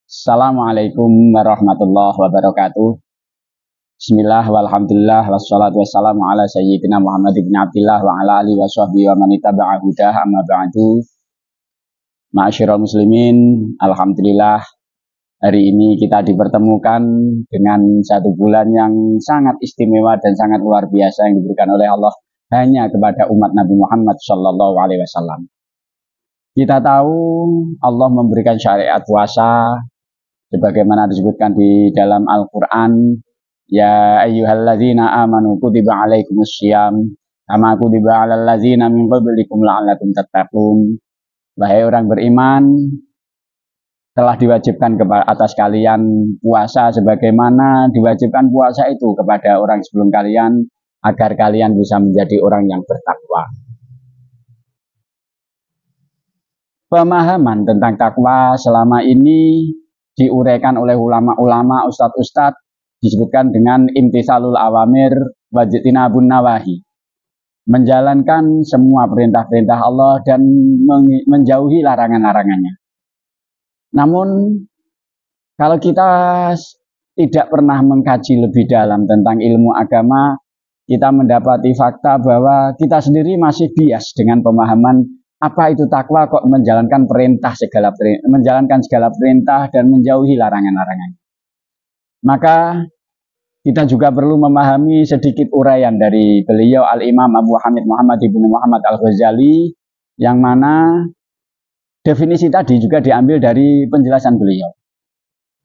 Assalamualaikum warahmatullahi wabarakatuh. Bismillah walhamdulillah wassalatu wassalamu ala sayyidina Muhammad ibn Abdillah wa ala alihi wa sahbihi wa man ittaba'a hudah amma ba'du. Ma'asyiral muslimin, alhamdulillah hari ini kita dipertemukan dengan satu bulan yang sangat istimewa dan sangat luar biasa yang diberikan oleh Allah hanya kepada umat Nabi Muhammad sallallahu alaihi wasallam. Kita tahu Allah memberikan syariat puasa sebagaimana disebutkan di dalam Al-Quran, ya ayyuhalladzina amanu kutiba alaikumussyiyam kama kutiba alal ladzina min qablikum la'allakum tattaqun. Wahai orang beriman, telah diwajibkan atas kalian puasa sebagaimana diwajibkan puasa itu kepada orang sebelum kalian agar kalian bisa menjadi orang yang bertakwa. Pemahaman tentang takwa selama ini diuraikan oleh ulama-ulama, ustadz-ustadz, disebutkan dengan imtisalul awamir wajtinabun nawahi, menjalankan semua perintah-perintah Allah dan menjauhi larangan-larangannya. Namun kalau kita tidak pernah mengkaji lebih dalam tentang ilmu agama, kita mendapati fakta bahwa kita sendiri masih bias dengan pemahaman apa itu takwa, kok menjalankan menjalankan segala perintah dan menjauhi larangan-larangan. Maka kita juga perlu memahami sedikit uraian dari beliau Al-Imam Abu Hamid Muhammad ibn Muhammad Al-Ghazali, yang mana definisi tadi juga diambil dari penjelasan beliau.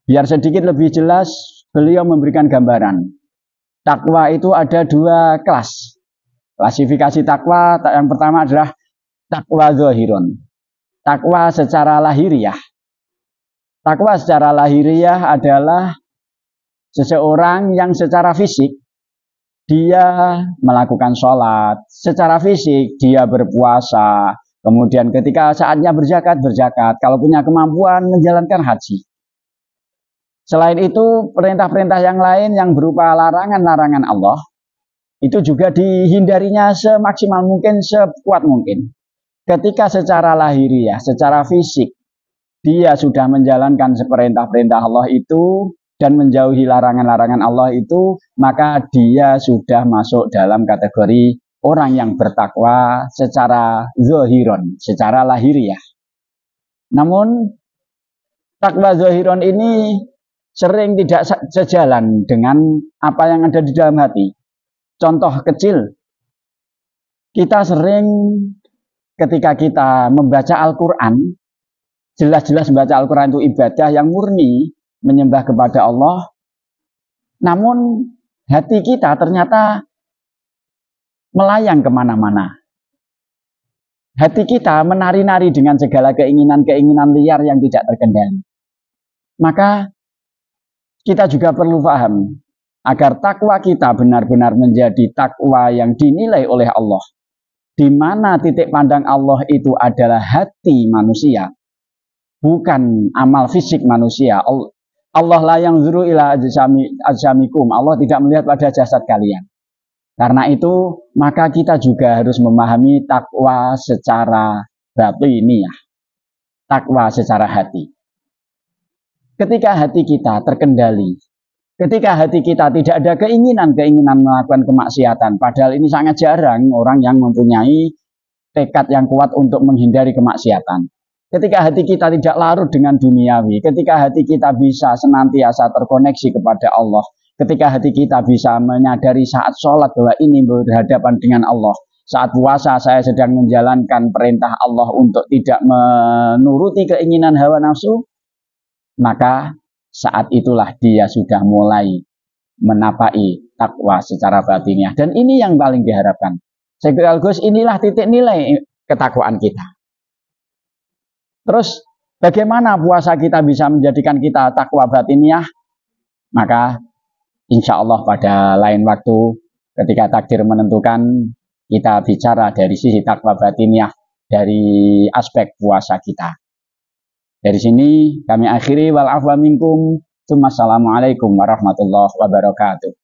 Biar sedikit lebih jelas, beliau memberikan gambaran. Takwa itu ada dua kelas. Klasifikasi takwa yang pertama adalah takwa zahirun, takwa secara lahiriah. Takwa secara lahiriah adalah seseorang yang secara fisik dia melakukan sholat, secara fisik dia berpuasa, kemudian ketika saatnya berzakat, kalau punya kemampuan menjalankan haji. Selain itu, perintah-perintah yang lain yang berupa larangan-larangan Allah itu juga dihindarinya semaksimal mungkin, sekuat mungkin. Ketika secara lahiriah, secara fisik, dia sudah menjalankan perintah-perintah Allah itu dan menjauhi larangan-larangan Allah itu, maka dia sudah masuk dalam kategori orang yang bertakwa secara zahiron, secara lahiriah. Namun, takwa zahiron ini sering tidak sejalan dengan apa yang ada di dalam hati. Contoh kecil, kita sering ketika kita membaca Al-Quran, jelas-jelas membaca Al-Quran itu ibadah yang murni, menyembah kepada Allah. Namun hati kita ternyata melayang kemana-mana. Hati kita menari-nari dengan segala keinginan-keinginan liar yang tidak terkendali. Maka kita juga perlu paham, agar takwa kita benar-benar menjadi takwa yang dinilai oleh Allah, di mana titik pandang Allah itu adalah hati manusia, bukan amal fisik manusia. Allah la yanzuru ila ajsamikum, Allah tidak melihat pada jasad kalian. Karena itu, maka kita juga harus memahami takwa secara batiniah, takwa secara hati. Ketika hati kita terkendali, ketika hati kita tidak ada keinginan melakukan kemaksiatan, padahal ini sangat jarang orang yang mempunyai tekad yang kuat untuk menghindari kemaksiatan. Ketika hati kita tidak larut dengan duniawi, ketika hati kita bisa senantiasa terkoneksi kepada Allah, ketika hati kita bisa menyadari saat sholat bahwa ini berhadapan dengan Allah, saat puasa saya sedang menjalankan perintah Allah untuk tidak menuruti keinginan hawa nafsu, maka saat itulah dia sudah mulai menapai takwa secara batiniah. Dan ini yang paling diharapkan. Sekaligus inilah titik nilai ketakwaan kita. Terus bagaimana puasa kita bisa menjadikan kita takwa batiniah? Maka insya Allah pada lain waktu ketika takdir menentukan, kita bicara dari sisi takwa batiniah dari aspek puasa kita. Dari sini kami akhiri, wal afwa minkum. Assalamualaikum warahmatullahi wabarakatuh.